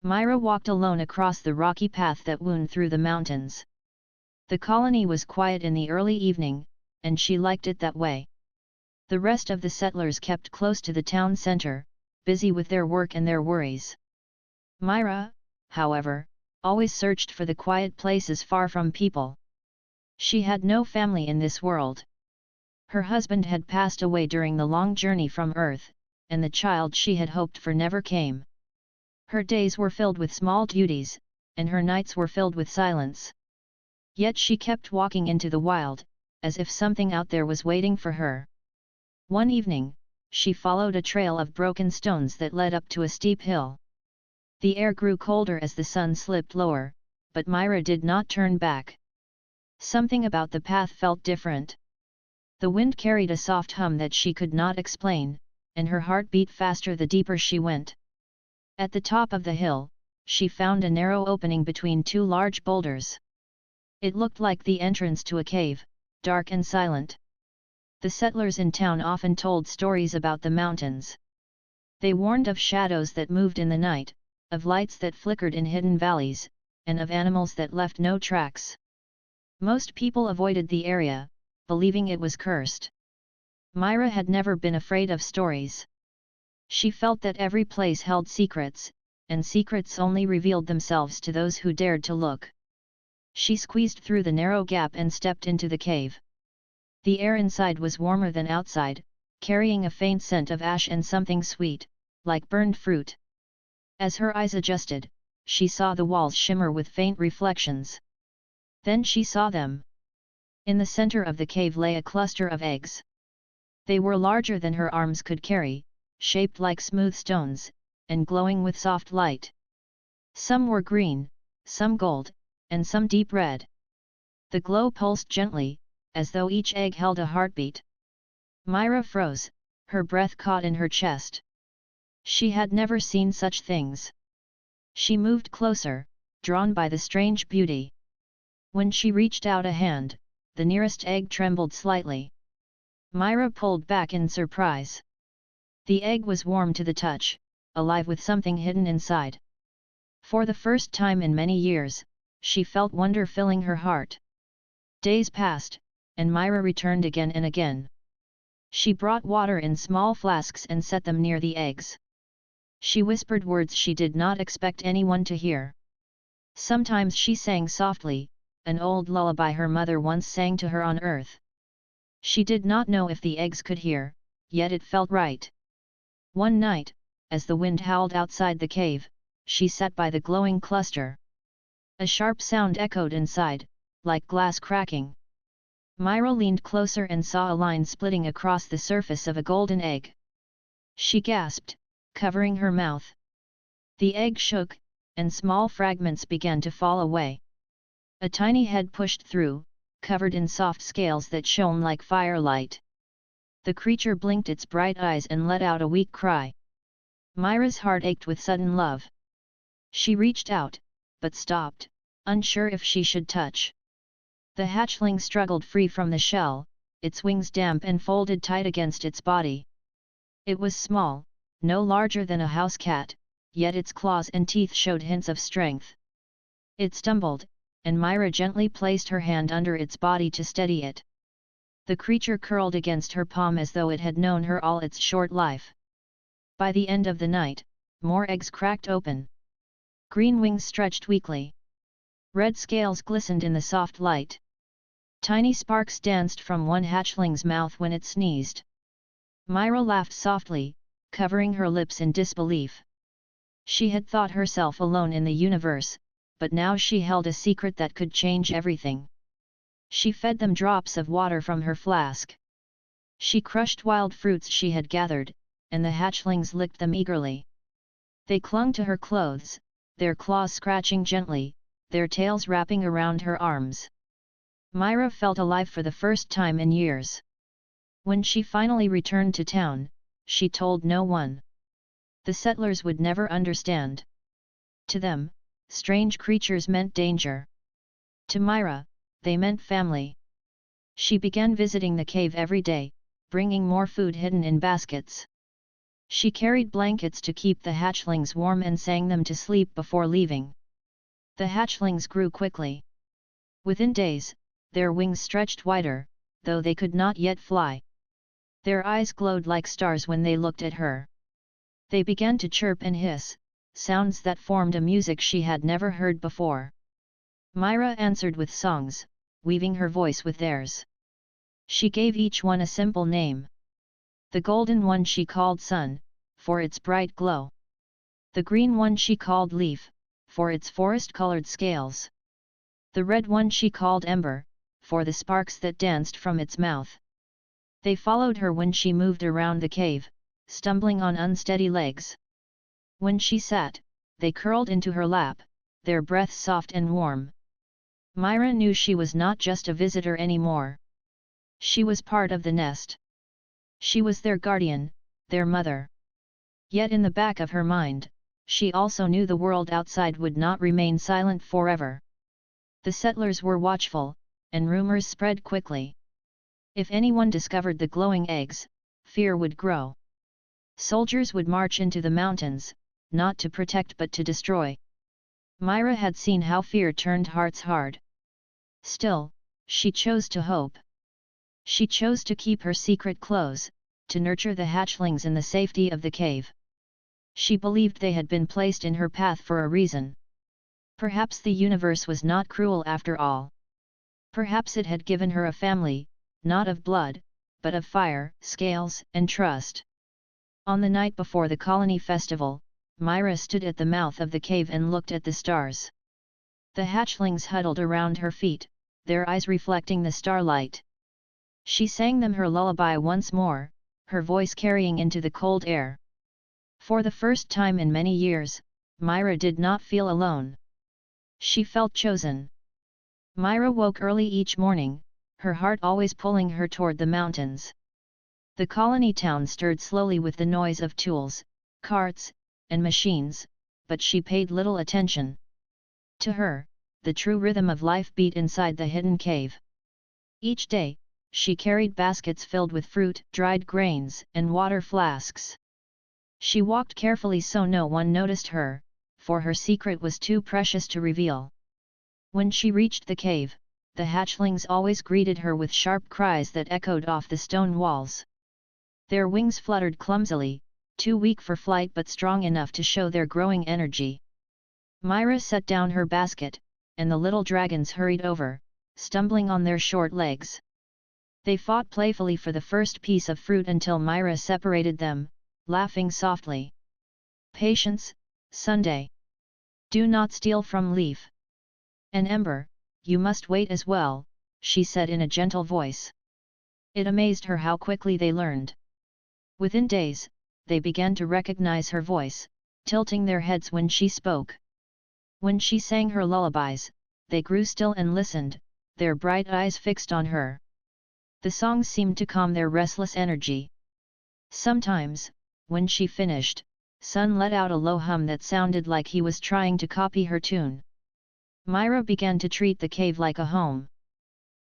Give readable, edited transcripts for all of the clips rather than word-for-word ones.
Myra walked alone across the rocky path that wound through the mountains. The colony was quiet in the early evening, and she liked it that way. The rest of the settlers kept close to the town center, busy with their work and their worries. Myra, however, always searched for the quiet places far from people. She had no family in this world. Her husband had passed away during the long journey from Earth, and the child she had hoped for never came. Her days were filled with small duties, and her nights were filled with silence. Yet she kept walking into the wild, as if something out there was waiting for her. One evening, she followed a trail of broken stones that led up to a steep hill. The air grew colder as the sun slipped lower, but Myra did not turn back. Something about the path felt different. The wind carried a soft hum that she could not explain, and her heart beat faster the deeper she went. At the top of the hill, she found a narrow opening between two large boulders. It looked like the entrance to a cave, dark and silent. The settlers in town often told stories about the mountains. They warned of shadows that moved in the night, of lights that flickered in hidden valleys, and of animals that left no tracks. Most people avoided the area, believing it was cursed. Myra had never been afraid of stories. She felt that every place held secrets, and secrets only revealed themselves to those who dared to look. She squeezed through the narrow gap and stepped into the cave. The air inside was warmer than outside, carrying a faint scent of ash and something sweet, like burned fruit. As her eyes adjusted, she saw the walls shimmer with faint reflections. Then she saw them. In the center of the cave lay a cluster of eggs. They were larger than her arms could carry, shaped like smooth stones, and glowing with soft light. Some were green, some gold, and some deep red. The glow pulsed gently, as though each egg held a heartbeat. Myra froze, her breath caught in her chest. She had never seen such things. She moved closer, drawn by the strange beauty. When she reached out a hand, the nearest egg trembled slightly. Myra pulled back in surprise. The egg was warm to the touch, alive with something hidden inside. For the first time in many years, she felt wonder filling her heart. Days passed, and Myra returned again and again. She brought water in small flasks and set them near the eggs. She whispered words she did not expect anyone to hear. Sometimes she sang softly, an old lullaby her mother once sang to her on Earth. She did not know if the eggs could hear, yet it felt right. One night, as the wind howled outside the cave, she sat by the glowing cluster. A sharp sound echoed inside, like glass cracking. Myra leaned closer and saw a line splitting across the surface of a golden egg. She gasped, covering her mouth. The egg shook, and small fragments began to fall away. A tiny head pushed through, covered in soft scales that shone like firelight. The creature blinked its bright eyes and let out a weak cry. Myra's heart ached with sudden love. She reached out, but stopped, unsure if she should touch. The hatchling struggled free from the shell, its wings damp and folded tight against its body. It was small, no larger than a house cat, yet its claws and teeth showed hints of strength. It stumbled, and Myra gently placed her hand under its body to steady it. The creature curled against her palm as though it had known her all its short life. By the end of the night, more eggs cracked open. Green wings stretched weakly. Red scales glistened in the soft light. Tiny sparks danced from one hatchling's mouth when it sneezed. Myra laughed softly, covering her lips in disbelief. She had thought herself alone in the universe, but now she held a secret that could change everything. She fed them drops of water from her flask. She crushed wild fruits she had gathered, and the hatchlings licked them eagerly. They clung to her clothes, their claws scratching gently, their tails wrapping around her arms. Myra felt alive for the first time in years. When she finally returned to town, she told no one. The settlers would never understand. To them, strange creatures meant danger. To Myra, they meant family. She began visiting the cave every day, bringing more food hidden in baskets. She carried blankets to keep the hatchlings warm and sang them to sleep before leaving. The hatchlings grew quickly. Within days, their wings stretched wider, though they could not yet fly. Their eyes glowed like stars when they looked at her. They began to chirp and hiss, sounds that formed a music she had never heard before. Myra answered with songs, weaving her voice with theirs. She gave each one a simple name. The golden one she called Sun, for its bright glow. The green one she called Leaf, for its forest-colored scales. The red one she called Ember, for the sparks that danced from its mouth. They followed her when she moved around the cave, stumbling on unsteady legs. When she sat, they curled into her lap, their breath soft and warm. Myra knew she was not just a visitor anymore. She was part of the nest. She was their guardian, their mother. Yet in the back of her mind, she also knew the world outside would not remain silent forever. The settlers were watchful, and rumors spread quickly. If anyone discovered the glowing eggs, fear would grow. Soldiers would march into the mountains, not to protect but to destroy. Myra had seen how fear turned hearts hard. Still, she chose to hope. She chose to keep her secret close, to nurture the hatchlings in the safety of the cave. She believed they had been placed in her path for a reason. Perhaps the universe was not cruel after all. Perhaps it had given her a family, not of blood, but of fire, scales, and trust. On the night before the colony festival, Myra stood at the mouth of the cave and looked at the stars. The hatchlings huddled around her feet, their eyes reflecting the starlight. She sang them her lullaby once more, her voice carrying into the cold air. For the first time in many years, Myra did not feel alone. She felt chosen. Myra woke early each morning, her heart always pulling her toward the mountains. The colony town stirred slowly with the noise of tools, carts, and machines, but she paid little attention. To her, the true rhythm of life beat inside the hidden cave. Each day, she carried baskets filled with fruit, dried grains, and water flasks. She walked carefully so no one noticed her, for her secret was too precious to reveal. When she reached the cave, the hatchlings always greeted her with sharp cries that echoed off the stone walls. Their wings fluttered clumsily, too weak for flight but strong enough to show their growing energy. Myra set down her basket, and the little dragons hurried over, stumbling on their short legs. They fought playfully for the first piece of fruit until Myra separated them, laughing softly. "Patience, Sunday. Do not steal from Leaf. And Ember, you must wait as well," she said in a gentle voice. It amazed her how quickly they learned. Within days, they began to recognize her voice, tilting their heads when she spoke. When she sang her lullabies, they grew still and listened, their bright eyes fixed on her. The songs seemed to calm their restless energy. Sometimes, when she finished, Sun let out a low hum that sounded like he was trying to copy her tune. Myra began to treat the cave like a home.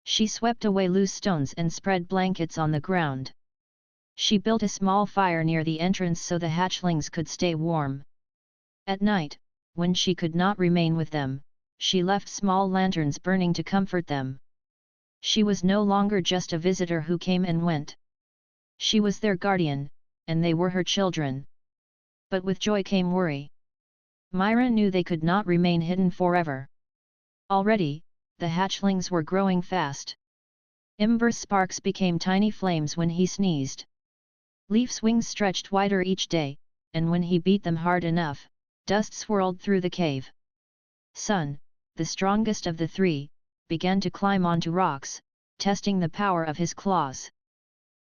She swept away loose stones and spread blankets on the ground. She built a small fire near the entrance so the hatchlings could stay warm. At night, when she could not remain with them, she left small lanterns burning to comfort them. She was no longer just a visitor who came and went. She was their guardian, and they were her children. But with joy came worry. Myra knew they could not remain hidden forever. Already, the hatchlings were growing fast. Ember's sparks became tiny flames when he sneezed. Leaf's wings stretched wider each day, and when he beat them hard enough, dust swirled through the cave. Sun, the strongest of the three, began to climb onto rocks, testing the power of his claws.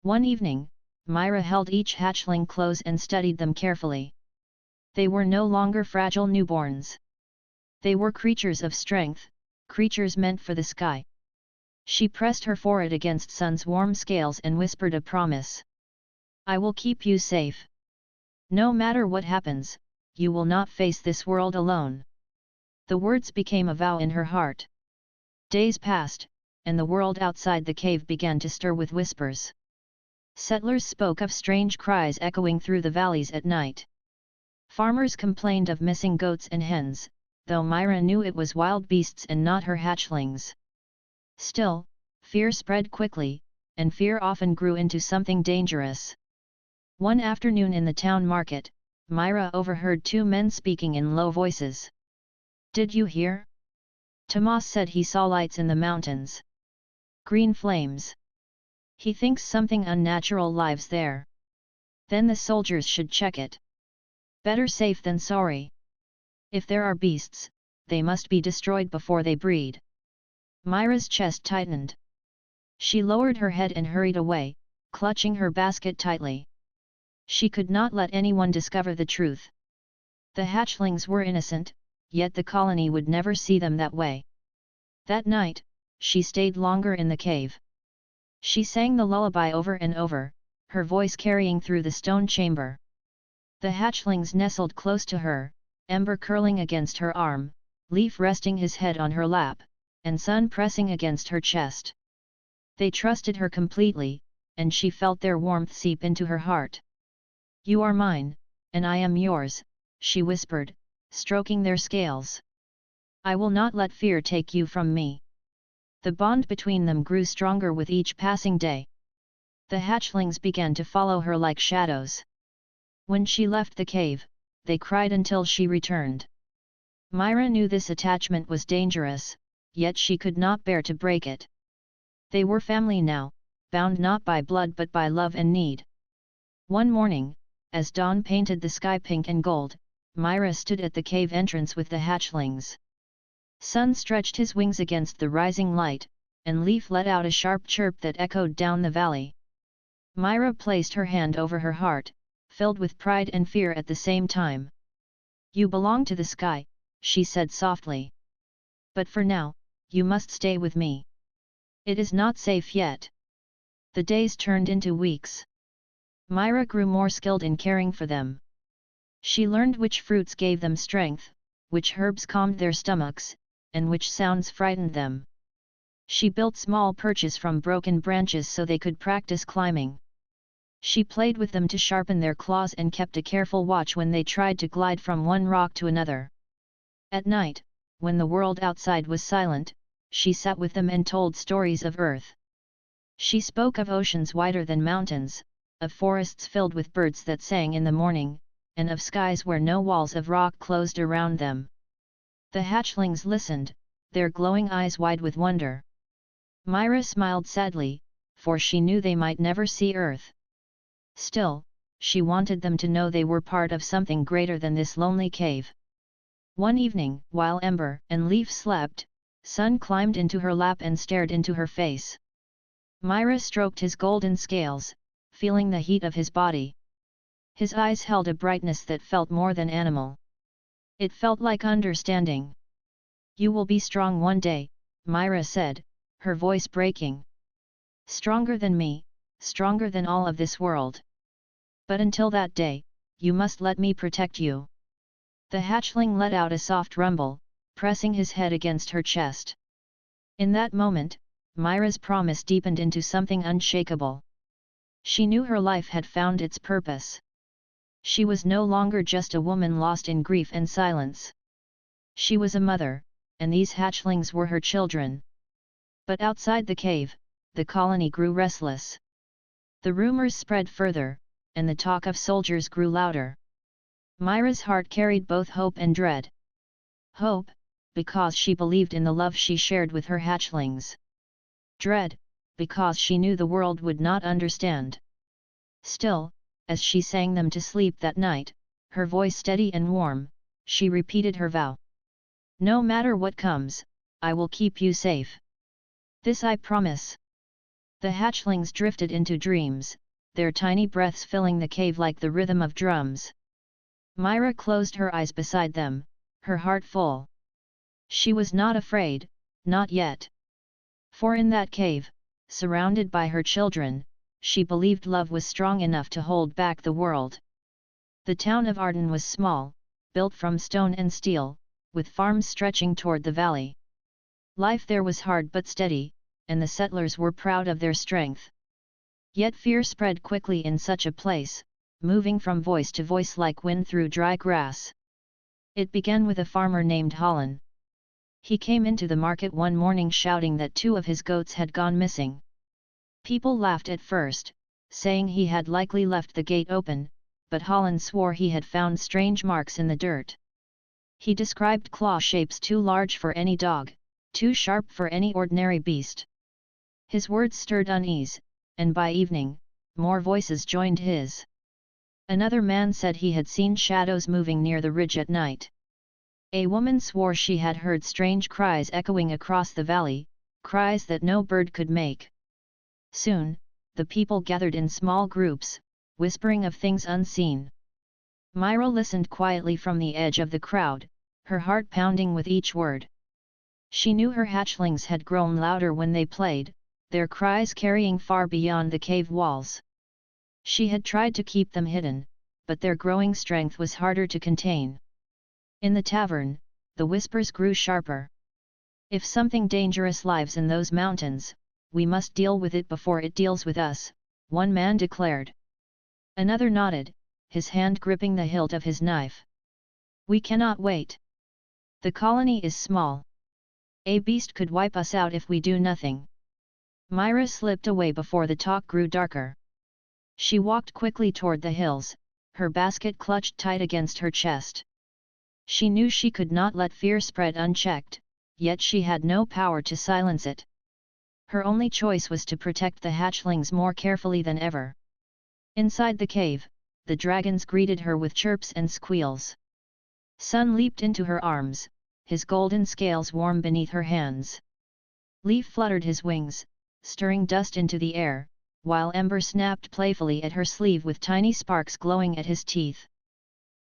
One evening, Myra held each hatchling close and studied them carefully. They were no longer fragile newborns. They were creatures of strength, creatures meant for the sky. She pressed her forehead against Sun's warm scales and whispered a promise. "I will keep you safe. No matter what happens, you will not face this world alone." The words became a vow in her heart. Days passed, and the world outside the cave began to stir with whispers. Settlers spoke of strange cries echoing through the valleys at night. Farmers complained of missing goats and hens, though Myra knew it was wild beasts and not her hatchlings. Still, fear spread quickly, and fear often grew into something dangerous. One afternoon in the town market, Myra overheard two men speaking in low voices. "Did you hear?" Tomas said he saw lights in the mountains. "Green flames. He thinks something unnatural lives there. Then the soldiers should check it. Better safe than sorry. If there are beasts, they must be destroyed before they breed." Myra's chest tightened. She lowered her head and hurried away, clutching her basket tightly. She could not let anyone discover the truth. The hatchlings were innocent, yet the colony would never see them that way. That night, she stayed longer in the cave. She sang the lullaby over and over, her voice carrying through the stone chamber. The hatchlings nestled close to her, Ember curling against her arm, Leaf resting his head on her lap, and Sun pressing against her chest. They trusted her completely, and she felt their warmth seep into her heart. "You are mine, and I am yours," she whispered, stroking their scales. "I will not let fear take you from me." The bond between them grew stronger with each passing day. The hatchlings began to follow her like shadows. When she left the cave, they cried until she returned. Myra knew this attachment was dangerous, yet she could not bear to break it. They were family now, bound not by blood but by love and need. One morning, as dawn painted the sky pink and gold, Myra stood at the cave entrance with the hatchlings. Sun stretched his wings against the rising light, and Leaf let out a sharp chirp that echoed down the valley. Myra placed her hand over her heart, filled with pride and fear at the same time. "You belong to the sky," she said softly. "But for now, you must stay with me. It is not safe yet." The days turned into weeks. Myra grew more skilled in caring for them. She learned which fruits gave them strength, which herbs calmed their stomachs, and which sounds frightened them. She built small perches from broken branches so they could practice climbing. She played with them to sharpen their claws and kept a careful watch when they tried to glide from one rock to another. At night, when the world outside was silent, she sat with them and told stories of Earth. She spoke of oceans wider than mountains, of forests filled with birds that sang in the morning, and of skies where no walls of rock closed around them. The hatchlings listened, their glowing eyes wide with wonder. Myra smiled sadly, for she knew they might never see Earth. Still, she wanted them to know they were part of something greater than this lonely cave. One evening, while Ember and Leaf slept, Sun climbed into her lap and stared into her face. Myra stroked his golden scales, feeling the heat of his body. His eyes held a brightness that felt more than animal. It felt like understanding. "You will be strong one day," Myra said, her voice breaking. "Stronger than me, stronger than all of this world. But until that day, you must let me protect you." The hatchling let out a soft rumble, pressing his head against her chest. In that moment, Myra's promise deepened into something unshakable. She knew her life had found its purpose. She was no longer just a woman lost in grief and silence. She was a mother, and these hatchlings were her children. But outside the cave, the colony grew restless. The rumors spread further, and the talk of soldiers grew louder. Myra's heart carried both hope and dread. Hope, because she believed in the love she shared with her hatchlings. Dread, because she knew the world would not understand. Still, as she sang them to sleep that night, her voice steady and warm, she repeated her vow. "No matter what comes, I will keep you safe. This I promise." The hatchlings drifted into dreams, their tiny breaths filling the cave like the rhythm of drums. Myra closed her eyes beside them, her heart full. She was not afraid, not yet. For in that cave, surrounded by her children, she believed love was strong enough to hold back the world. The town of Arden was small, built from stone and steel, with farms stretching toward the valley. Life there was hard but steady, and the settlers were proud of their strength. Yet fear spread quickly in such a place, moving from voice to voice like wind through dry grass. It began with a farmer named Holland. He came into the market one morning shouting that 2 of his goats had gone missing. People laughed at first, saying he had likely left the gate open, but Holland swore he had found strange marks in the dirt. He described claw shapes too large for any dog, too sharp for any ordinary beast. His words stirred unease, and by evening, more voices joined his. Another man said he had seen shadows moving near the ridge at night. A woman swore she had heard strange cries echoing across the valley, cries that no bird could make. Soon, the people gathered in small groups, whispering of things unseen. Myra listened quietly from the edge of the crowd, her heart pounding with each word. She knew her hatchlings had grown louder when they played, their cries carrying far beyond the cave walls. She had tried to keep them hidden, but their growing strength was harder to contain. In the tavern, the whispers grew sharper. If something dangerous lives in those mountains, we must deal with it before it deals with us, one man declared. Another nodded, his hand gripping the hilt of his knife. We cannot wait. The colony is small. A beast could wipe us out if we do nothing. Myra slipped away before the talk grew darker. She walked quickly toward the hills, her basket clutched tight against her chest. She knew she could not let fear spread unchecked, yet she had no power to silence it. Her only choice was to protect the hatchlings more carefully than ever. Inside the cave, the dragons greeted her with chirps and squeals. Sun leaped into her arms, his golden scales warm beneath her hands. Leaf fluttered his wings, stirring dust into the air, while Ember snapped playfully at her sleeve with tiny sparks glowing at his teeth.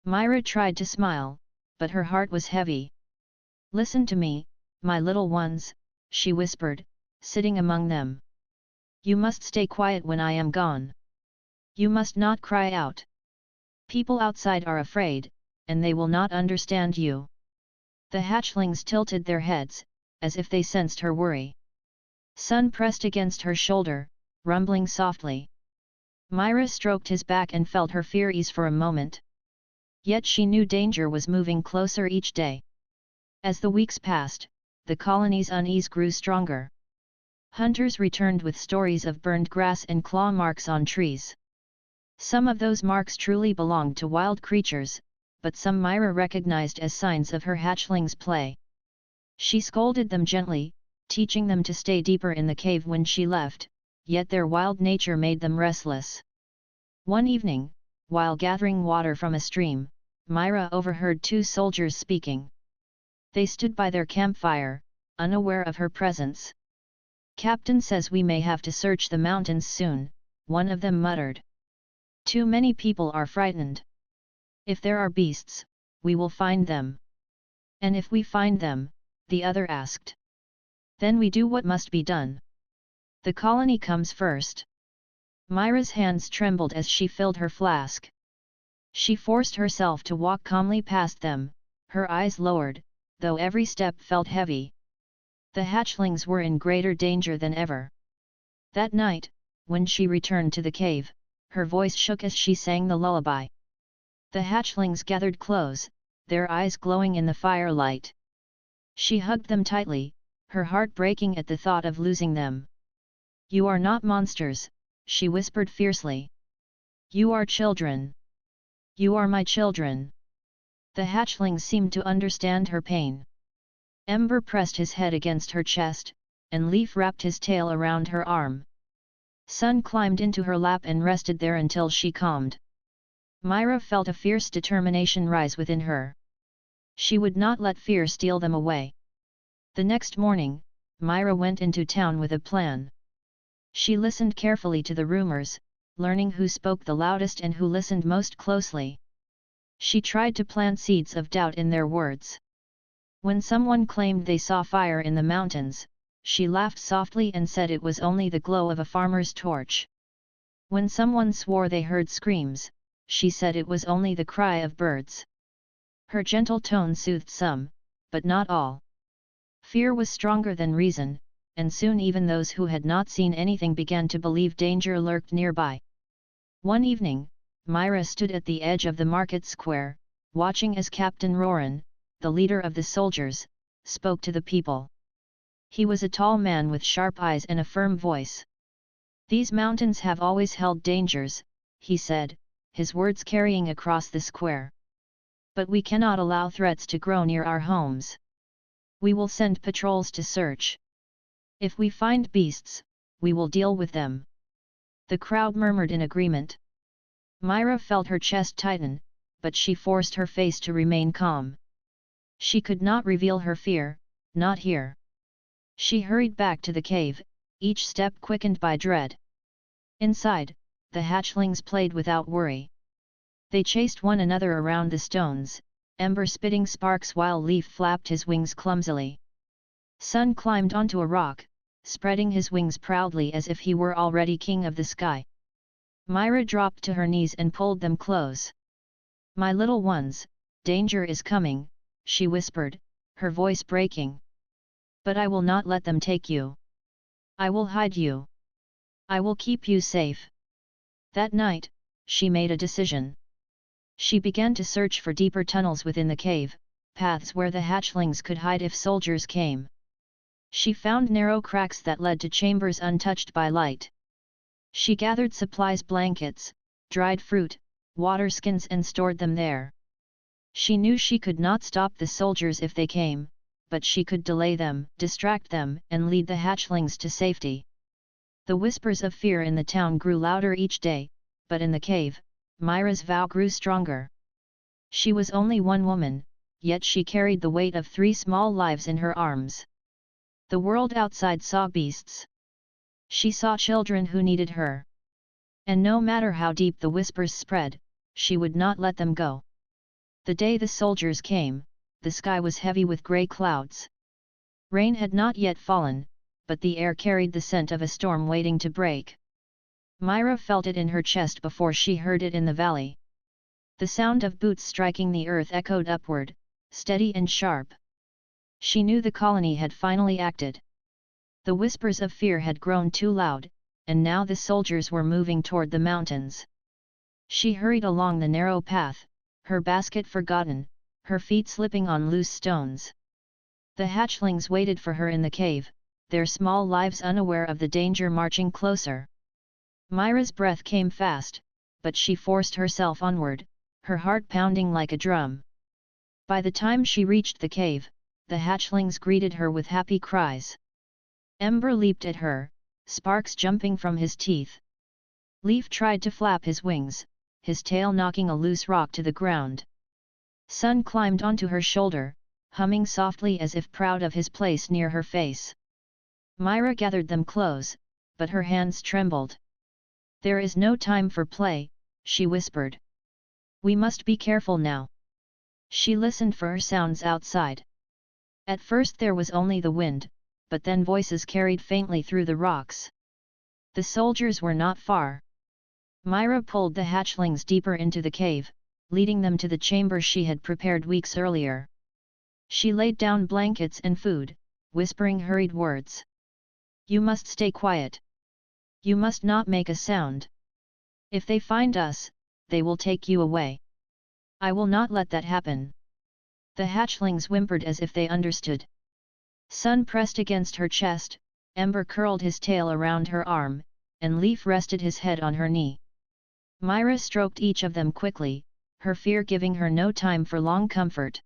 Myra tried to smile, but her heart was heavy. Listen to me, my little ones, she whispered, sitting among them. You must stay quiet when I am gone. You must not cry out. People outside are afraid, and they will not understand you. The hatchlings tilted their heads, as if they sensed her worry. Sun pressed against her shoulder, rumbling softly. Myra stroked his back and felt her fear ease for a moment. Yet she knew danger was moving closer each day. As the weeks passed, the colony's unease grew stronger. Hunters returned with stories of burned grass and claw marks on trees. Some of those marks truly belonged to wild creatures, but some Myra recognized as signs of her hatchlings' play. She scolded them gently, teaching them to stay deeper in the cave when she left, yet their wild nature made them restless. One evening, while gathering water from a stream, Myra overheard 2 soldiers speaking. They stood by their campfire, unaware of her presence. Captain says we may have to search the mountains soon, one of them muttered. Too many people are frightened. If there are beasts, we will find them. And if we find them, the other asked. Then we do what must be done. The colony comes first. Myra's hands trembled as she filled her flask. She forced herself to walk calmly past them, her eyes lowered, though every step felt heavy. The hatchlings were in greater danger than ever. That night, when she returned to the cave, her voice shook as she sang the lullaby. The hatchlings gathered close, their eyes glowing in the firelight. She hugged them tightly, her heart breaking at the thought of losing them. You are not monsters, she whispered fiercely. You are children. You are my children. The hatchlings seemed to understand her pain. Ember pressed his head against her chest, and Leaf wrapped his tail around her arm. Sun climbed into her lap and rested there until she calmed. Myra felt a fierce determination rise within her. She would not let fear steal them away. The next morning, Myra went into town with a plan. She listened carefully to the rumors, learning who spoke the loudest and who listened most closely. She tried to plant seeds of doubt in their words. When someone claimed they saw fire in the mountains, she laughed softly and said it was only the glow of a farmer's torch. When someone swore they heard screams, she said it was only the cry of birds. Her gentle tone soothed some, but not all. Fear was stronger than reason, and soon even those who had not seen anything began to believe danger lurked nearby. One evening, Myra stood at the edge of the market square, watching as Captain Roran, the leader of the soldiers, spoke to the people. He was a tall man with sharp eyes and a firm voice. "These mountains have always held dangers," he said, his words carrying across the square. "But we cannot allow threats to grow near our homes. We will send patrols to search. If we find beasts, we will deal with them." The crowd murmured in agreement. Myra felt her chest tighten, but she forced her face to remain calm. She could not reveal her fear, not here. She hurried back to the cave, each step quickened by dread. Inside, the hatchlings played without worry. They chased one another around the stones, Ember spitting sparks while Leaf flapped his wings clumsily. Sun climbed onto a rock, spreading his wings proudly as if he were already king of the sky. Myra dropped to her knees and pulled them close. "My little ones, danger is coming," she whispered, her voice breaking. "But I will not let them take you. I will hide you. I will keep you safe." That night, she made a decision. She began to search for deeper tunnels within the cave, paths where the hatchlings could hide if soldiers came. She found narrow cracks that led to chambers untouched by light. She gathered supplies, blankets, dried fruit, water skins and stored them there. She knew she could not stop the soldiers if they came, but she could delay them, distract them, and lead the hatchlings to safety. The whispers of fear in the town grew louder each day, but in the cave, Myra's vow grew stronger. She was only one woman, yet she carried the weight of 3 small lives in her arms. The world outside saw beasts. She saw children who needed her. And no matter how deep the whispers spread, she would not let them go. The day the soldiers came, the sky was heavy with grey clouds. Rain had not yet fallen, but the air carried the scent of a storm waiting to break. Myra felt it in her chest before she heard it in the valley. The sound of boots striking the earth echoed upward, steady and sharp. She knew the colony had finally acted. The whispers of fear had grown too loud, and now the soldiers were moving toward the mountains. She hurried along the narrow path, her basket forgotten, her feet slipping on loose stones. The hatchlings waited for her in the cave, their small lives unaware of the danger marching closer. Myra's breath came fast, but she forced herself onward, her heart pounding like a drum. By the time she reached the cave, the hatchlings greeted her with happy cries. Ember leaped at her, sparks jumping from his teeth. Leaf tried to flap his wings, his tail knocking a loose rock to the ground. Sun climbed onto her shoulder, humming softly as if proud of his place near her face. Myra gathered them close, but her hands trembled. "There is no time for play," she whispered. "We must be careful now." She listened for sounds outside. At first there was only the wind, but then voices carried faintly through the rocks. The soldiers were not far. Myra pulled the hatchlings deeper into the cave, leading them to the chamber she had prepared weeks earlier. She laid down blankets and food, whispering hurried words. "You must stay quiet. You must not make a sound. If they find us, they will take you away. I will not let that happen." The hatchlings whimpered as if they understood. Sun pressed against her chest, Ember curled his tail around her arm, and Leaf rested his head on her knee. Myra stroked each of them quickly, her fear giving her no time for long comfort.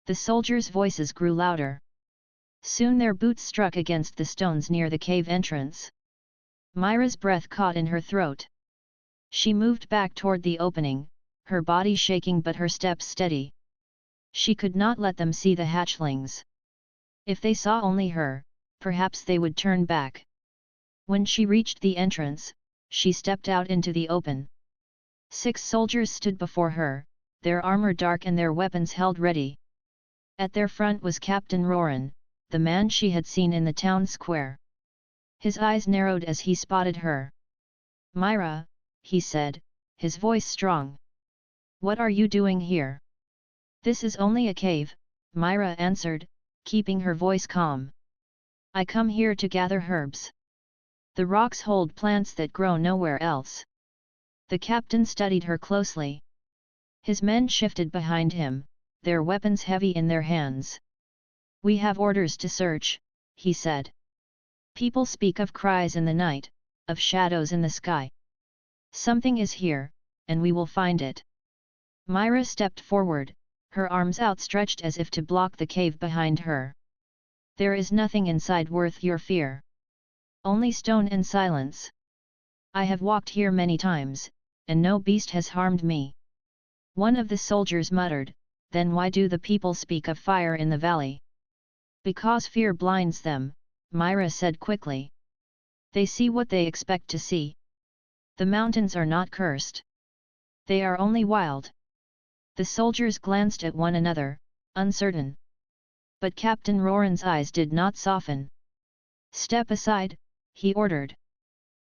The soldiers' voices grew louder. Soon their boots struck against the stones near the cave entrance. Myra's breath caught in her throat. She moved back toward the opening, her body shaking but her steps steady. She could not let them see the hatchlings. If they saw only her, perhaps they would turn back. When she reached the entrance, she stepped out into the open. 6 soldiers stood before her, their armor dark and their weapons held ready. At their front was Captain Roran, the man she had seen in the town square. His eyes narrowed as he spotted her. "Myra," he said, his voice strong. "What are you doing here?" "This is only a cave," Myra answered, keeping her voice calm. I come here to gather herbs. The rocks hold plants that grow nowhere else. The captain studied her closely. His men shifted behind him, their weapons heavy in their hands. We have orders to search, he said. People speak of cries in the night, of shadows in the sky. Something is here, and we will find it. Myra stepped forward, her arms outstretched as if to block the cave behind her. There is nothing inside worth your fear. Only stone and silence. I have walked here many times, and no beast has harmed me. One of the soldiers muttered, then why do the people speak of fire in the valley? Because fear blinds them, Myra said quickly. They see what they expect to see. The mountains are not cursed. They are only wild. The soldiers glanced at one another, uncertain. But Captain Roran's eyes did not soften. Step aside, he ordered.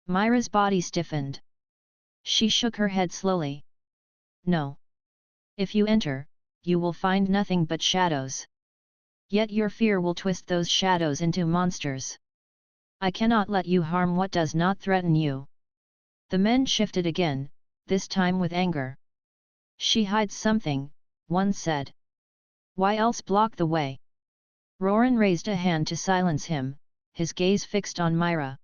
Myra's body stiffened. She shook her head slowly. No. If you enter, you will find nothing but shadows. Yet your fear will twist those shadows into monsters. I cannot let you harm what does not threaten you. The men shifted again, this time with anger. She hides something, one said. Why else block the way? Roran raised a hand to silence him, his gaze fixed on Myra.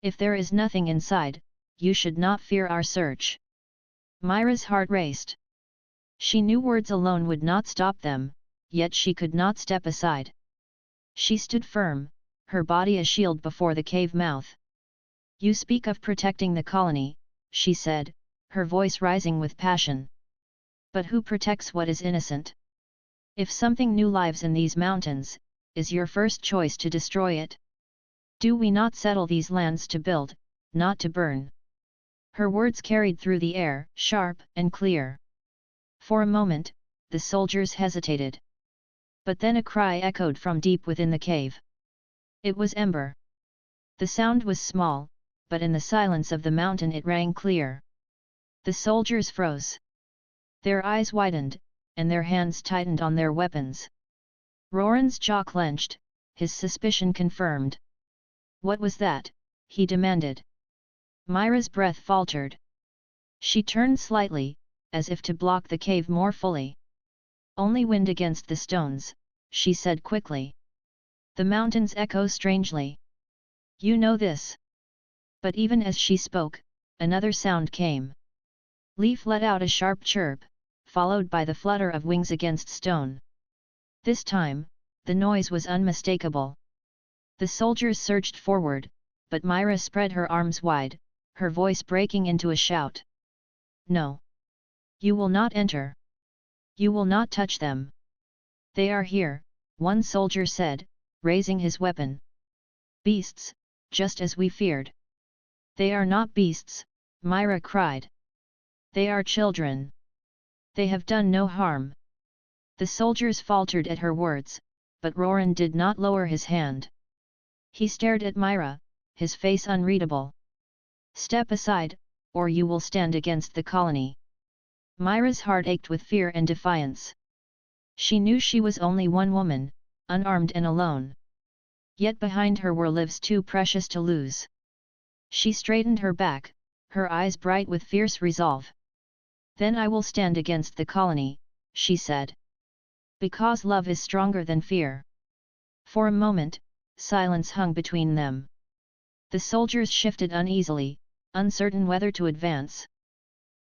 If there is nothing inside, you should not fear our search. Myra's heart raced. She knew words alone would not stop them, yet she could not step aside. She stood firm, her body a shield before the cave mouth. You speak of protecting the colony, she said, her voice rising with passion. But who protects what is innocent? If something new lives in these mountains, is your first choice to destroy it? Do we not settle these lands to build, not to burn? Her words carried through the air, sharp and clear. For a moment, the soldiers hesitated. But then a cry echoed from deep within the cave. It was Ember. The sound was small, but in the silence of the mountain it rang clear. The soldiers froze. Their eyes widened, and their hands tightened on their weapons. Roran's jaw clenched, his suspicion confirmed. What was that? He demanded. Myra's breath faltered. She turned slightly, as if to block the cave more fully. Only wind against the stones, she said quickly. The mountains echo strangely. You know this. But even as she spoke, another sound came. Leaf let out a sharp chirp, followed by the flutter of wings against stone. This time, the noise was unmistakable. The soldiers surged forward, but Myra spread her arms wide, her voice breaking into a shout. No. You will not enter. You will not touch them. They are here, one soldier said, raising his weapon. Beasts, just as we feared. They are not beasts, Myra cried. They are children. They have done no harm. The soldiers faltered at her words, but Roran did not lower his hand. He stared at Myra, his face unreadable. Step aside, or you will stand against the colony. Myra's heart ached with fear and defiance. She knew she was only one woman, unarmed and alone. Yet behind her were lives too precious to lose. She straightened her back, her eyes bright with fierce resolve. Then I will stand against the colony, she said. Because love is stronger than fear. For a moment, silence hung between them. The soldiers shifted uneasily, uncertain whether to advance.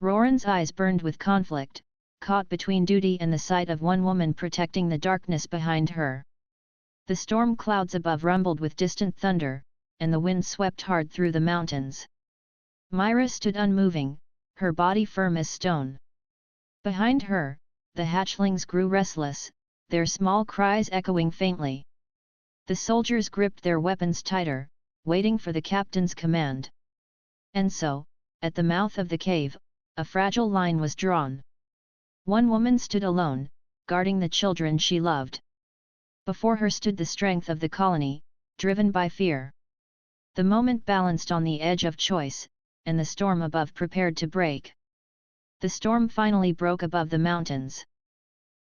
Roran's eyes burned with conflict, caught between duty and the sight of one woman protecting the darkness behind her. The storm clouds above rumbled with distant thunder, and the wind swept hard through the mountains. Myra stood unmoving, her body firm as stone. Behind her, the hatchlings grew restless, their small cries echoing faintly. The soldiers gripped their weapons tighter, waiting for the captain's command. And so, at the mouth of the cave, a fragile line was drawn. One woman stood alone, guarding the children she loved. Before her stood the strength of the colony, driven by fear. The moment balanced on the edge of choice, and the storm above prepared to break. The storm finally broke above the mountains.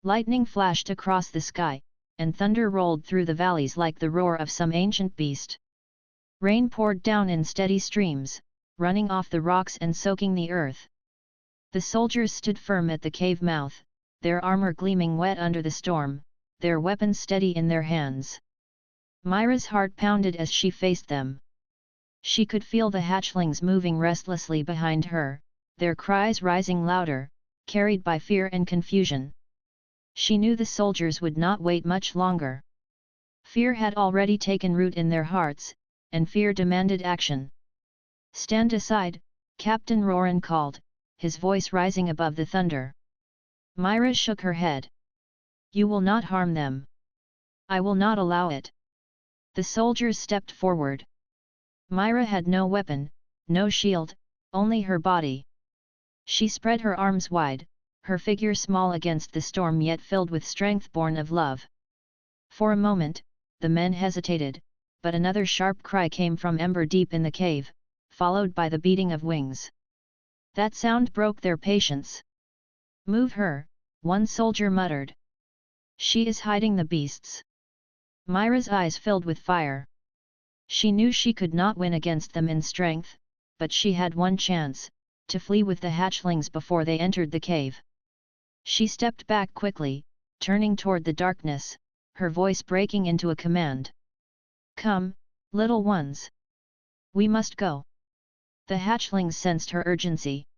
Lightning flashed across the sky, and thunder rolled through the valleys like the roar of some ancient beast. Rain poured down in steady streams, running off the rocks and soaking the earth. The soldiers stood firm at the cave mouth, their armor gleaming wet under the storm, their weapons steady in their hands. Myra's heart pounded as she faced them. She could feel the hatchlings moving restlessly behind her, their cries rising louder, carried by fear and confusion. She knew the soldiers would not wait much longer. Fear had already taken root in their hearts, and fear demanded action. "Stand aside," Captain Roran called, his voice rising above the thunder. Myra shook her head. "You will not harm them. I will not allow it." The soldiers stepped forward. Myra had no weapon, no shield, only her body. She spread her arms wide, her figure small against the storm yet filled with strength born of love. For a moment, the men hesitated, but another sharp cry came from Ember deep in the cave, followed by the beating of wings. That sound broke their patience. "Move her," one soldier muttered. "She is hiding the beasts." Myra's eyes filled with fire. She knew she could not win against them in strength, but she had one chance, to flee with the hatchlings before they entered the cave. She stepped back quickly, turning toward the darkness, her voice breaking into a command. "Come, little ones. We must go." The hatchlings sensed her urgency.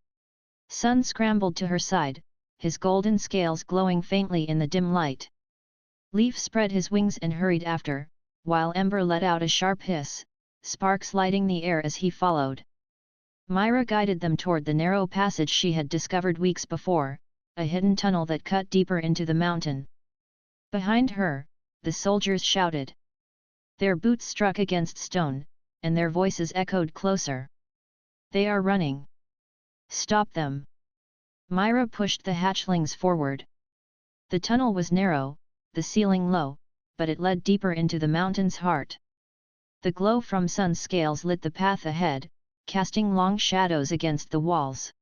Sun scrambled to her side, his golden scales glowing faintly in the dim light. Leaf spread his wings and hurried after, while Ember let out a sharp hiss, sparks lighting the air as he followed. Myra guided them toward the narrow passage she had discovered weeks before, a hidden tunnel that cut deeper into the mountain. Behind her, the soldiers shouted. Their boots struck against stone, and their voices echoed closer. "They are running. Stop them." Myra pushed the hatchlings forward. The tunnel was narrow, the ceiling low, but it led deeper into the mountain's heart. The glow from Sun's scales lit the path ahead, casting long shadows against the walls.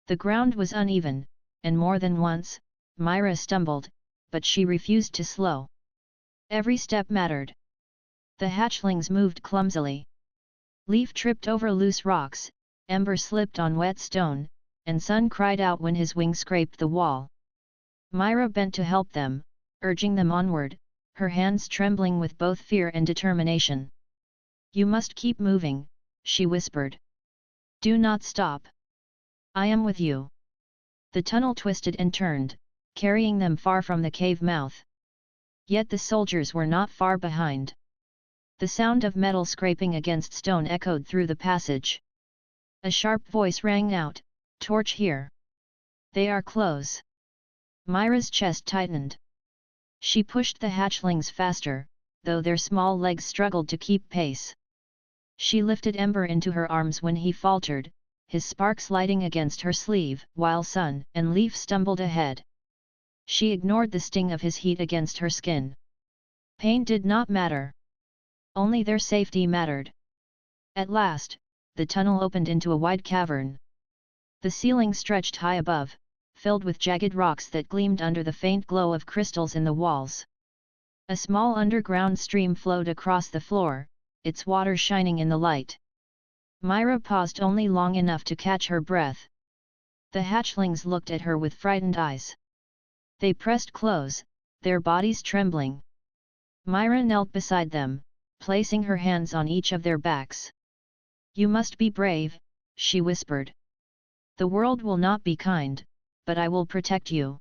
The ground was uneven, and more than once, Myra stumbled, but she refused to slow. Every step mattered. The hatchlings moved clumsily. Leaf tripped over loose rocks, Ember slipped on wet stone, and Sun cried out when his wing scraped the wall. Myra bent to help them, urging them onward, her hands trembling with both fear and determination. "You must keep moving," she whispered. "Do not stop. I am with you." The tunnel twisted and turned, carrying them far from the cave mouth. Yet the soldiers were not far behind. The sound of metal scraping against stone echoed through the passage. A sharp voice rang out, "Torch here! They are close!" Myra's chest tightened. She pushed the hatchlings faster, though their small legs struggled to keep pace. She lifted Ember into her arms when he faltered, his sparks lighting against her sleeve, while Sun and Leaf stumbled ahead. She ignored the sting of his heat against her skin. Pain did not matter. Only their safety mattered. At last, the tunnel opened into a wide cavern. The ceiling stretched high above, filled with jagged rocks that gleamed under the faint glow of crystals in the walls. A small underground stream flowed across the floor, its water shining in the light. Myra paused only long enough to catch her breath. The hatchlings looked at her with frightened eyes. They pressed close, their bodies trembling. Myra knelt beside them, placing her hands on each of their backs. "You must be brave," she whispered. "The world will not be kind, but I will protect you.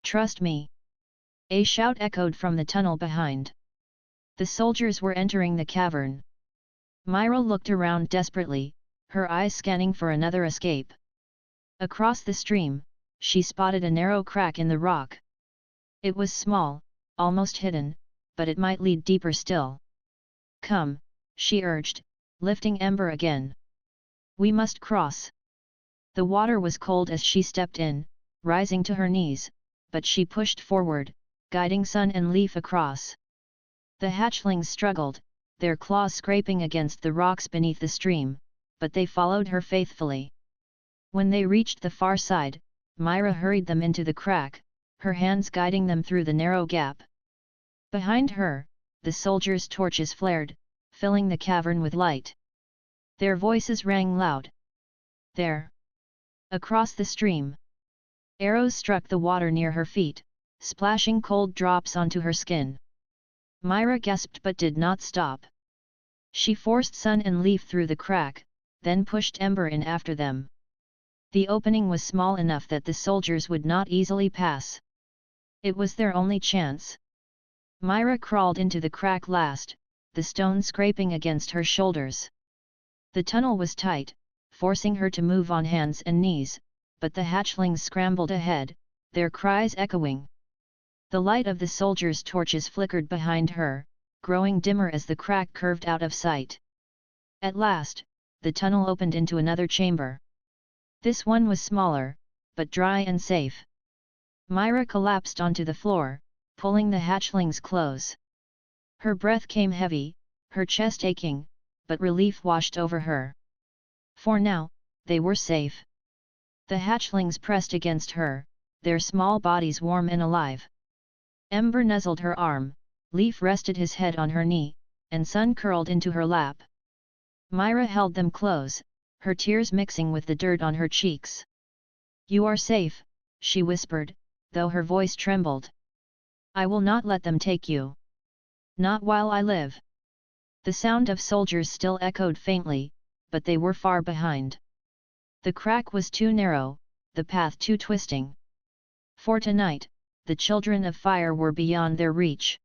Trust me." A shout echoed from the tunnel behind. The soldiers were entering the cavern. Myra looked around desperately, her eyes scanning for another escape. Across the stream, she spotted a narrow crack in the rock. It was small, almost hidden, but it might lead deeper still. "Come," she urged, lifting Ember again. "We must cross." The water was cold as she stepped in, rising to her knees, but she pushed forward, guiding Sun and Leaf across. The hatchlings struggled, their claws scraping against the rocks beneath the stream, but they followed her faithfully. When they reached the far side, Myra hurried them into the crack, her hands guiding them through the narrow gap. Behind her, the soldiers' torches flared, filling the cavern with light. Their voices rang loud. There! Across the stream! Arrows struck the water near her feet, splashing cold drops onto her skin. Myra gasped but did not stop. She forced Sun and Leaf through the crack, then pushed Ember in after them. The opening was small enough that the soldiers would not easily pass. It was their only chance. Myra crawled into the crack last, the stone scraping against her shoulders. The tunnel was tight, forcing her to move on hands and knees, but the hatchlings scrambled ahead, their cries echoing. The light of the soldiers' torches flickered behind her, growing dimmer as the crack curved out of sight. At last, the tunnel opened into another chamber. This one was smaller, but dry and safe. Myra collapsed onto the floor, pulling the hatchlings close. Her breath came heavy, her chest aching, but relief washed over her. For now, they were safe. The hatchlings pressed against her, their small bodies warm and alive. Ember nuzzled her arm, Leaf rested his head on her knee, and Sun curled into her lap. Myra held them close, her tears mixing with the dirt on her cheeks. "You are safe," she whispered, though her voice trembled. "I will not let them take you. Not while I live." The sound of soldiers still echoed faintly, but they were far behind. The crack was too narrow, the path too twisting. For tonight, the children of fire were beyond their reach.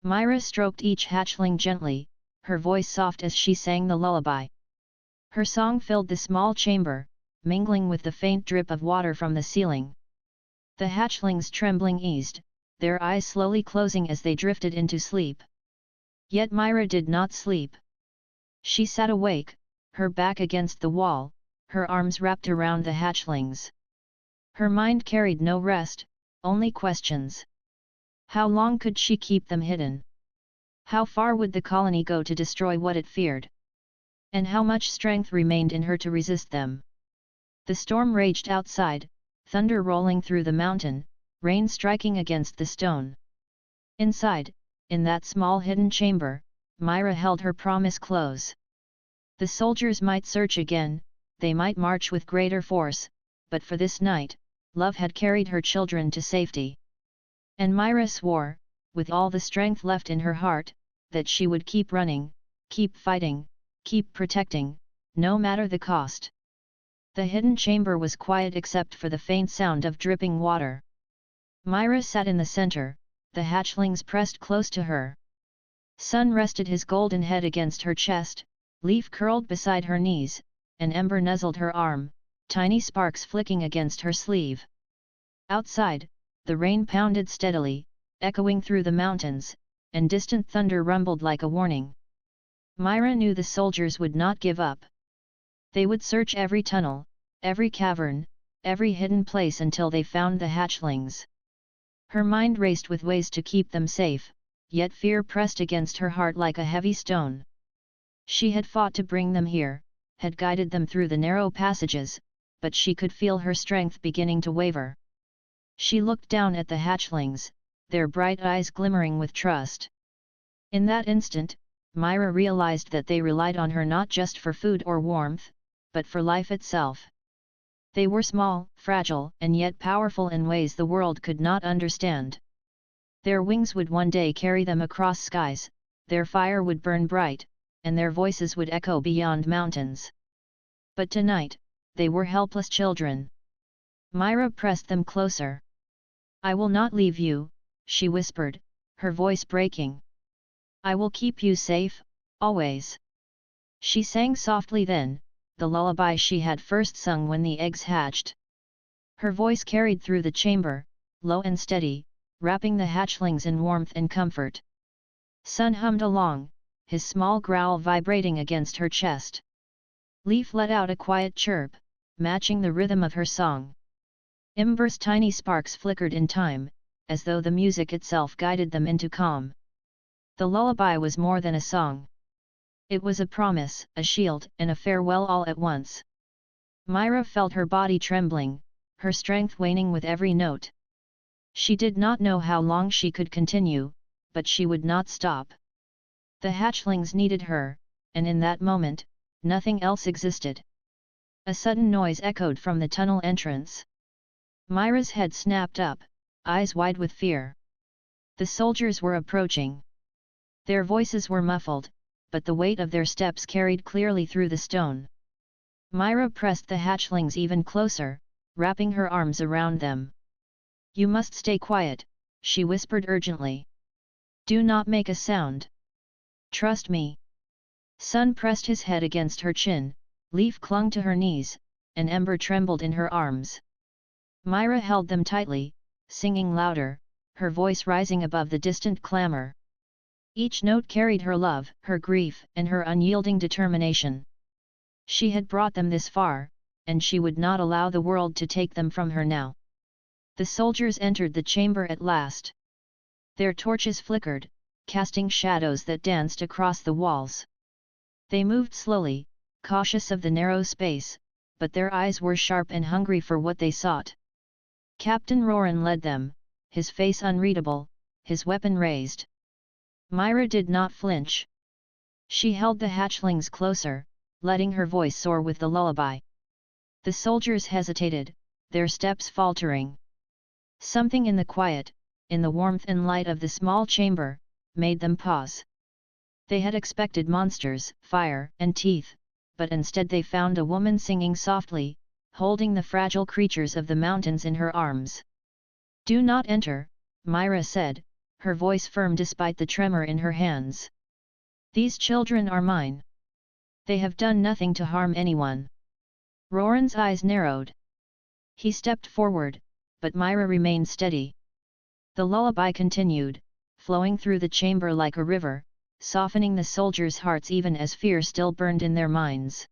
Myra stroked each hatchling gently, her voice soft as she sang the lullaby. Her song filled the small chamber, mingling with the faint drip of water from the ceiling. The hatchlings' trembling eased, their eyes slowly closing as they drifted into sleep. Yet Myra did not sleep. She sat awake, her back against the wall, her arms wrapped around the hatchlings. Her mind carried no rest, only questions. How long could she keep them hidden? How far would the colony go to destroy what it feared? And how much strength remained in her to resist them? The storm raged outside, thunder rolling through the mountain, rain striking against the stone. Inside, in that small hidden chamber, Myra held her promise close. The soldiers might search again, they might march with greater force, but for this night, love had carried her children to safety. And Myra swore, with all the strength left in her heart, that she would keep running, keep fighting, keep protecting, no matter the cost. The hidden chamber was quiet except for the faint sound of dripping water. Myra sat in the center, the hatchlings pressed close to her. Sun rested his golden head against her chest, Leaf curled beside her knees, and Ember nuzzled her arm, tiny sparks flicking against her sleeve. Outside, the rain pounded steadily, echoing through the mountains, and distant thunder rumbled like a warning. Myra knew the soldiers would not give up. They would search every tunnel, every cavern, every hidden place until they found the hatchlings. Her mind raced with ways to keep them safe, yet fear pressed against her heart like a heavy stone. She had fought to bring them here, had guided them through the narrow passages, but she could feel her strength beginning to waver. She looked down at the hatchlings, their bright eyes glimmering with trust. In that instant, Myra realized that they relied on her not just for food or warmth, but for life itself. They were small, fragile, and yet powerful in ways the world could not understand. Their wings would one day carry them across skies, their fire would burn bright, and their voices would echo beyond mountains. But tonight, they were helpless children. Myra pressed them closer. "I will not leave you," she whispered, her voice breaking. "I will keep you safe, always." She sang softly then, the lullaby she had first sung when the eggs hatched. Her voice carried through the chamber, low and steady, wrapping the hatchlings in warmth and comfort. Sun hummed along, his small growl vibrating against her chest. Leaf let out a quiet chirp, matching the rhythm of her song. Ember's tiny sparks flickered in time, as though the music itself guided them into calm. The lullaby was more than a song. It was a promise, a shield, and a farewell all at once. Myra felt her body trembling, her strength waning with every note. She did not know how long she could continue, but she would not stop. The hatchlings needed her, and in that moment, nothing else existed. A sudden noise echoed from the tunnel entrance. Myra's head snapped up, eyes wide with fear. The soldiers were approaching. Their voices were muffled, but the weight of their steps carried clearly through the stone. Myra pressed the hatchlings even closer, wrapping her arms around them. "You must stay quiet," she whispered urgently. "Do not make a sound. Trust me." Sun pressed his head against her chin, Leaf clung to her knees, and Ember trembled in her arms. Myra held them tightly, singing louder, her voice rising above the distant clamor. Each note carried her love, her grief, and her unyielding determination. She had brought them this far, and she would not allow the world to take them from her now. The soldiers entered the chamber at last. Their torches flickered, casting shadows that danced across the walls. They moved slowly, cautious of the narrow space, but their eyes were sharp and hungry for what they sought. Captain Roran led them, his face unreadable, his weapon raised. Myra did not flinch. She held the hatchlings closer, letting her voice soar with the lullaby. The soldiers hesitated, their steps faltering. Something in the quiet, in the warmth and light of the small chamber, made them pause. They had expected monsters, fire, and teeth, but instead they found a woman singing softly, holding the fragile creatures of the mountains in her arms. "Do not enter," Myra said, her voice firm despite the tremor in her hands. "These children are mine. They have done nothing to harm anyone." Roran's eyes narrowed. He stepped forward, but Myra remained steady. The lullaby continued, flowing through the chamber like a river, softening the soldiers' hearts even as fear still burned in their minds.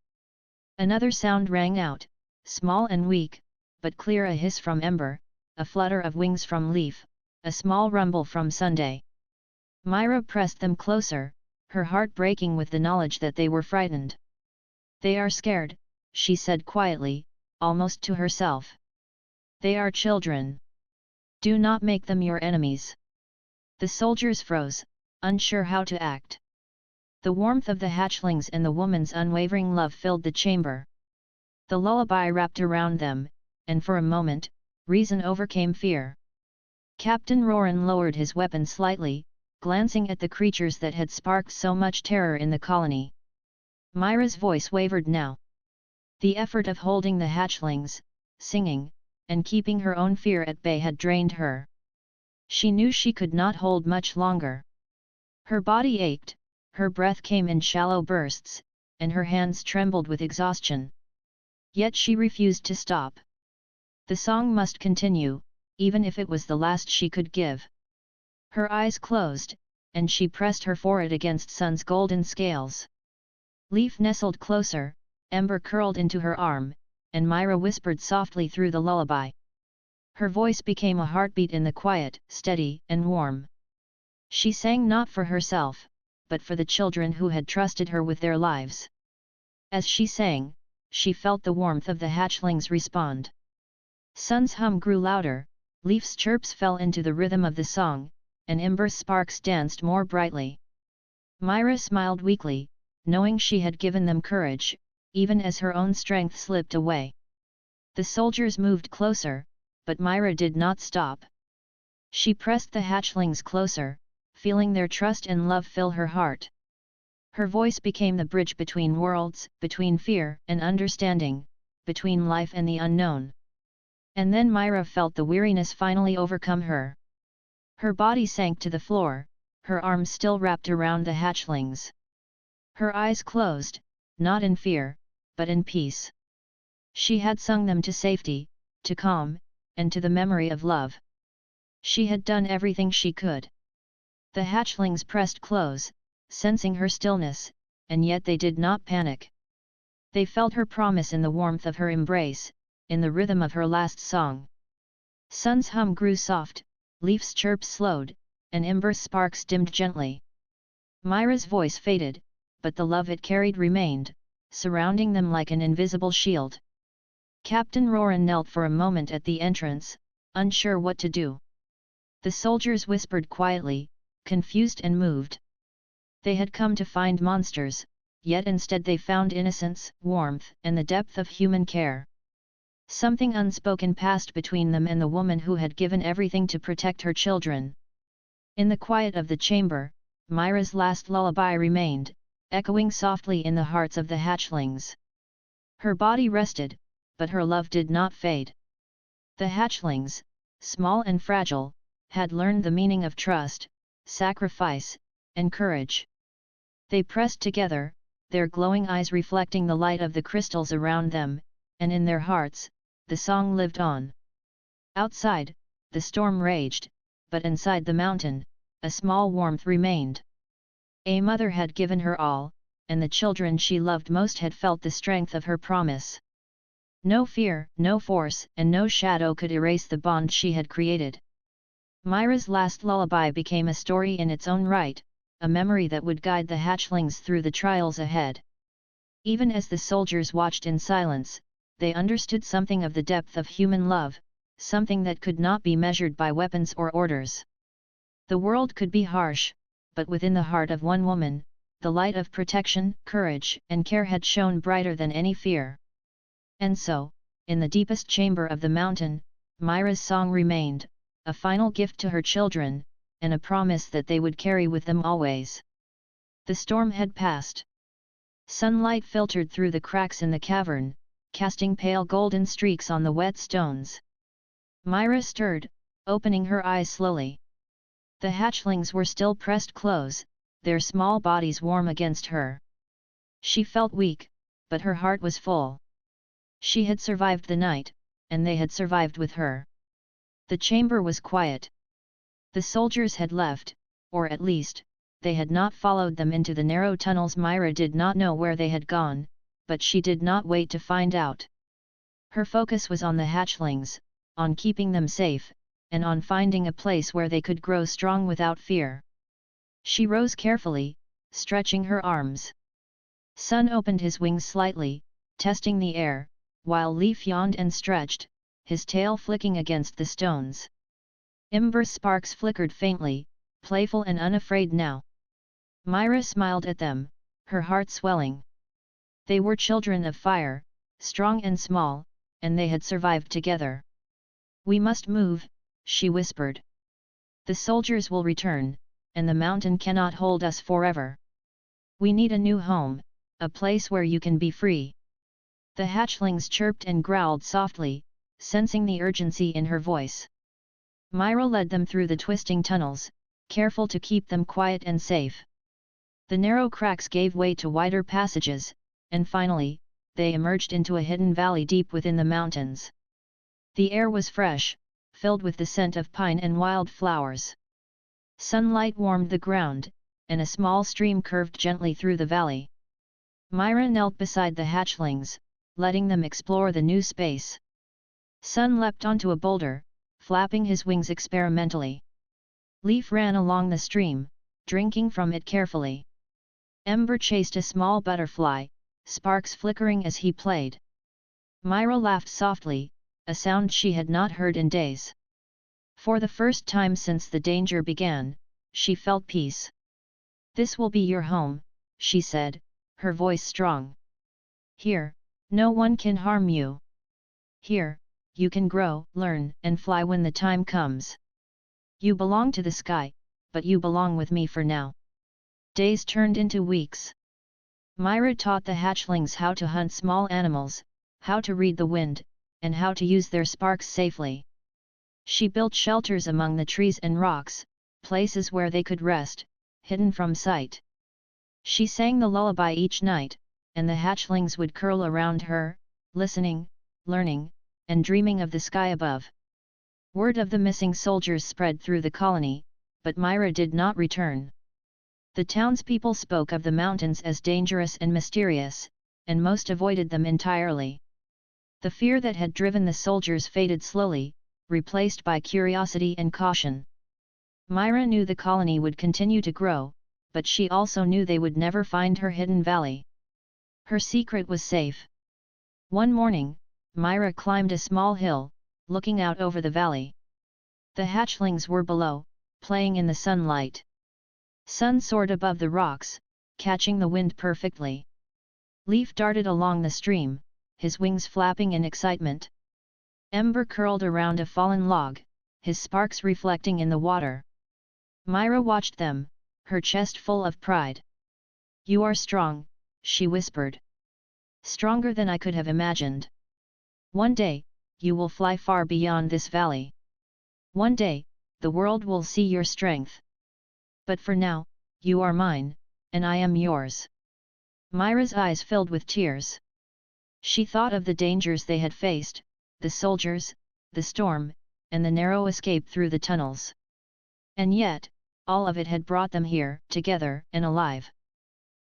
Another sound rang out, small and weak, but clear: a hiss from Ember, a flutter of wings from Leaf, a small rumble from Sunday. Myra pressed them closer, her heart breaking with the knowledge that they were frightened. "They are scared," she said quietly, almost to herself. "They are children. Do not make them your enemies." The soldiers froze, unsure how to act. The warmth of the hatchlings and the woman's unwavering love filled the chamber. The lullaby wrapped around them, and for a moment, reason overcame fear. Captain Roran lowered his weapon slightly, glancing at the creatures that had sparked so much terror in the colony. Myra's voice wavered now. The effort of holding the hatchlings, singing, and keeping her own fear at bay had drained her. She knew she could not hold much longer. Her body ached, her breath came in shallow bursts, and her hands trembled with exhaustion. Yet she refused to stop. The song must continue, even if it was the last she could give. Her eyes closed, and she pressed her forehead against Sun's golden scales. Leaf nestled closer, Ember curled into her arm, and Myra whispered softly through the lullaby. Her voice became a heartbeat in the quiet, steady and warm. She sang not for herself, but for the children who had trusted her with their lives. As she sang, she felt the warmth of the hatchlings respond. Sun's hum grew louder, Leaf's chirps fell into the rhythm of the song, and Ember's sparks danced more brightly. Myra smiled weakly, knowing she had given them courage, even as her own strength slipped away. The soldiers moved closer, but Myra did not stop. She pressed the hatchlings closer, feeling their trust and love fill her heart. Her voice became the bridge between worlds, between fear and understanding, between life and the unknown. And then Myra felt the weariness finally overcome her. Her body sank to the floor, her arms still wrapped around the hatchlings. Her eyes closed, not in fear, but in peace. She had sung them to safety, to calm, and to the memory of love. She had done everything she could. The hatchlings pressed close, sensing her stillness, and yet they did not panic. They felt her promise in the warmth of her embrace, in the rhythm of her last song. Sun's hum grew soft, Leaf's chirps slowed, and Ember's sparks dimmed gently. Myra's voice faded, but the love it carried remained, surrounding them like an invisible shield. Captain Roran knelt for a moment at the entrance, unsure what to do. The soldiers whispered quietly, confused and moved. They had come to find monsters, yet instead they found innocence, warmth, and the depth of human care. Something unspoken passed between them and the woman who had given everything to protect her children. In the quiet of the chamber, Myra's last lullaby remained, echoing softly in the hearts of the hatchlings. Her body rested, but her love did not fade. The hatchlings, small and fragile, had learned the meaning of trust, sacrifice, and courage. They pressed together, their glowing eyes reflecting the light of the crystals around them, and in their hearts, the song lived on. Outside, the storm raged, but inside the mountain, a small warmth remained. A mother had given her all, and the children she loved most had felt the strength of her promise. No fear, no force, and no shadow could erase the bond she had created. Myra's last lullaby became a story in its own right, a memory that would guide the hatchlings through the trials ahead. Even as the soldiers watched in silence, they understood something of the depth of human love, something that could not be measured by weapons or orders. The world could be harsh, but within the heart of one woman, the light of protection, courage, and care had shone brighter than any fear. And so, in the deepest chamber of the mountain, Myra's song remained, a final gift to her children, and a promise that they would carry with them always. The storm had passed. Sunlight filtered through the cracks in the cavern, casting pale golden streaks on the wet stones. Myra stirred, opening her eyes slowly. The hatchlings were still pressed close, their small bodies warm against her. She felt weak, but her heart was full. She had survived the night, and they had survived with her. The chamber was quiet. The soldiers had left, or at least, they had not followed them into the narrow tunnels. Myra did not know where they had gone, but she did not wait to find out. Her focus was on the hatchlings, on keeping them safe, and on finding a place where they could grow strong without fear. She rose carefully, stretching her arms. Sun opened his wings slightly, testing the air, while Leaf yawned and stretched, his tail flicking against the stones. Ember sparks flickered faintly, playful and unafraid now. Myra smiled at them, her heart swelling. They were children of fire, strong and small, and they had survived together. "We must move," she whispered. "The soldiers will return, and the mountain cannot hold us forever. We need a new home, a place where you can be free." The hatchlings chirped and growled softly, sensing the urgency in her voice. Myra led them through the twisting tunnels, careful to keep them quiet and safe. The narrow cracks gave way to wider passages, and finally, they emerged into a hidden valley deep within the mountains. The air was fresh, filled with the scent of pine and wild flowers. Sunlight warmed the ground, and a small stream curved gently through the valley. Myra knelt beside the hatchlings, letting them explore the new space. Sun leapt onto a boulder, flapping his wings experimentally. Leaf ran along the stream, drinking from it carefully. Ember chased a small butterfly, sparks flickering as he played. Myra laughed softly, a sound she had not heard in days. For the first time since the danger began, she felt peace. "This will be your home," she said, her voice strong. "Here, no one can harm you. Here, you can grow, learn, and fly when the time comes. You belong to the sky, but you belong with me for now." Days turned into weeks. Myra taught the hatchlings how to hunt small animals, how to read the wind, and how to use their sparks safely. She built shelters among the trees and rocks, places where they could rest, hidden from sight. She sang the lullaby each night, and the hatchlings would curl around her, listening, learning, and dreaming of the sky above. Word of the missing soldiers spread through the colony, but Myra did not return. The townspeople spoke of the mountains as dangerous and mysterious, and most avoided them entirely. The fear that had driven the soldiers faded slowly, replaced by curiosity and caution. Myra knew the colony would continue to grow, but she also knew they would never find her hidden valley. Her secret was safe. One morning, Myra climbed a small hill, looking out over the valley. The hatchlings were below, playing in the sunlight. Sun soared above the rocks, catching the wind perfectly. Leaf darted along the stream, his wings flapping in excitement. Ember curled around a fallen log, his sparks reflecting in the water. Myra watched them, her chest full of pride. "You are strong," she whispered. "Stronger than I could have imagined. One day, you will fly far beyond this valley. One day, the world will see your strength. But for now, you are mine, and I am yours." Myra's eyes filled with tears. She thought of the dangers they had faced, the soldiers, the storm, and the narrow escape through the tunnels. And yet, all of it had brought them here, together and alive.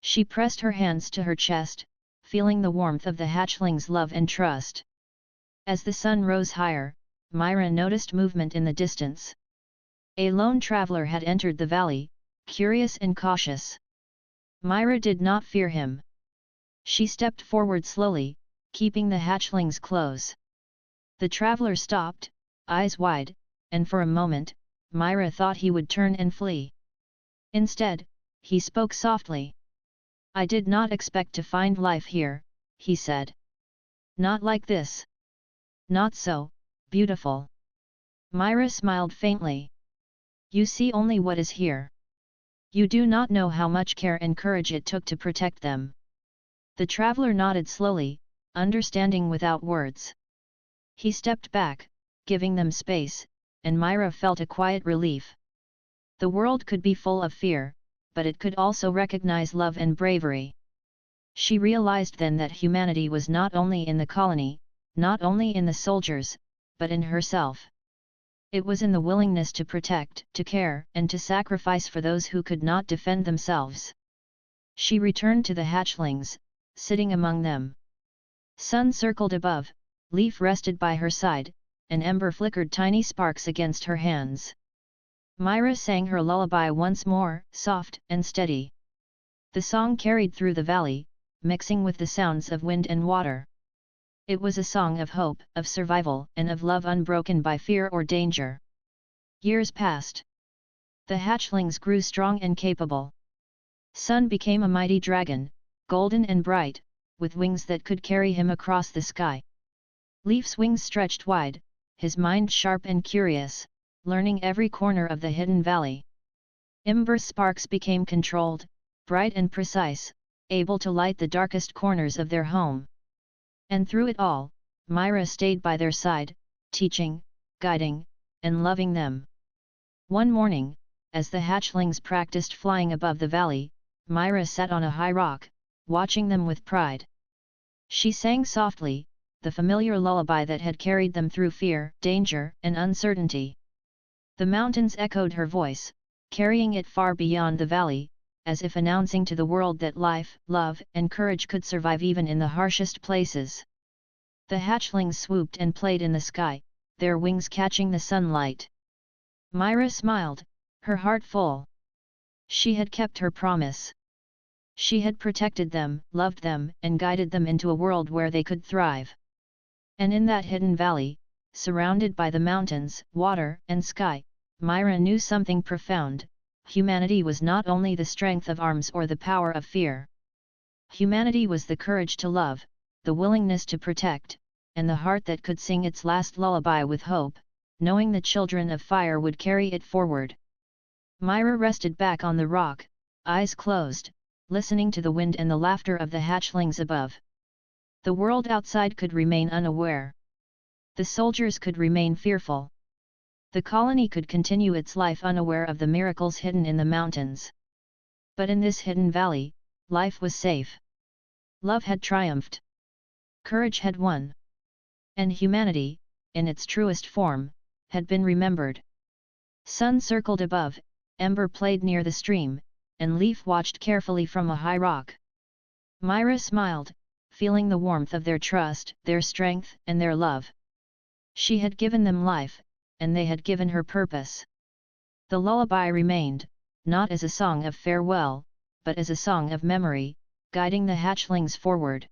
She pressed her hands to her chest, feeling the warmth of the hatchling's love and trust. As the sun rose higher, Myra noticed movement in the distance. A lone traveler had entered the valley, curious and cautious. Myra did not fear him. She stepped forward slowly, keeping the hatchlings close. The traveler stopped, eyes wide, and for a moment, Myra thought he would turn and flee. Instead, he spoke softly. "I did not expect to find life here," he said. "Not like this. Not so beautiful." Myra smiled faintly. "You see only what is here. You do not know how much care and courage it took to protect them." The traveler nodded slowly, understanding without words. He stepped back, giving them space, and Myra felt a quiet relief. The world could be full of fear, but it could also recognize love and bravery. She realized then that humanity was not only in the colony, not only in the soldiers, but in herself. It was in the willingness to protect, to care, and to sacrifice for those who could not defend themselves. She returned to the hatchlings, sitting among them. Sun circled above, Leaf rested by her side, and Ember flickered tiny sparks against her hands. Myra sang her lullaby once more, soft and steady. The song carried through the valley, mixing with the sounds of wind and water. It was a song of hope, of survival, and of love unbroken by fear or danger. Years passed. The hatchlings grew strong and capable. Sun became a mighty dragon, golden and bright, with wings that could carry him across the sky. Leaf's wings stretched wide, his mind sharp and curious, learning every corner of the hidden valley. Ember's sparks became controlled, bright and precise, able to light the darkest corners of their home. And through it all, Myra stayed by their side, teaching, guiding, and loving them. One morning, as the hatchlings practiced flying above the valley, Myra sat on a high rock, watching them with pride. She sang softly, the familiar lullaby that had carried them through fear, danger, and uncertainty. The mountains echoed her voice, carrying it far beyond the valley, as if announcing to the world that life, love, and courage could survive even in the harshest places. The hatchlings swooped and played in the sky, their wings catching the sunlight. Myra smiled, her heart full. She had kept her promise. She had protected them, loved them, and guided them into a world where they could thrive. And in that hidden valley, surrounded by the mountains, water, and sky, Myra knew something profound. Humanity was not only the strength of arms or the power of fear. Humanity was the courage to love, the willingness to protect, and the heart that could sing its last lullaby with hope, knowing the children of fire would carry it forward. Myra rested back on the rock, eyes closed, listening to the wind and the laughter of the hatchlings above. The world outside could remain unaware. The soldiers could remain fearful. The colony could continue its life unaware of the miracles hidden in the mountains. But in this hidden valley, life was safe. Love had triumphed. Courage had won. And humanity, in its truest form, had been remembered. Sun circled above, Ember played near the stream, and Leaf watched carefully from a high rock. Myra smiled, feeling the warmth of their trust, their strength, and their love. She had given them life, and they had given her purpose. The lullaby remained, not as a song of farewell, but as a song of memory, guiding the hatchlings forward.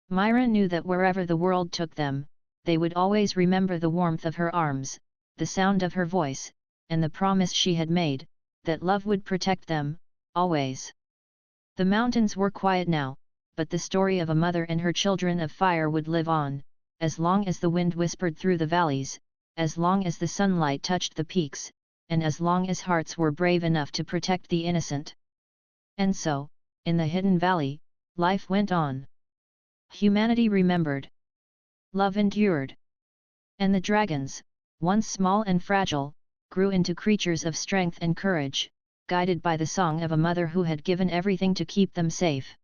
Myra knew that wherever the world took them, they would always remember the warmth of her arms, the sound of her voice, and the promise she had made, that love would protect them, always. The mountains were quiet now, but the story of a mother and her children of fire would live on, as long as the wind whispered through the valleys, as long as the sunlight touched the peaks, and as long as hearts were brave enough to protect the innocent. And so, in the hidden valley, life went on. Humanity remembered. Love endured. And the dragons, once small and fragile, grew into creatures of strength and courage, guided by the song of a mother who had given everything to keep them safe.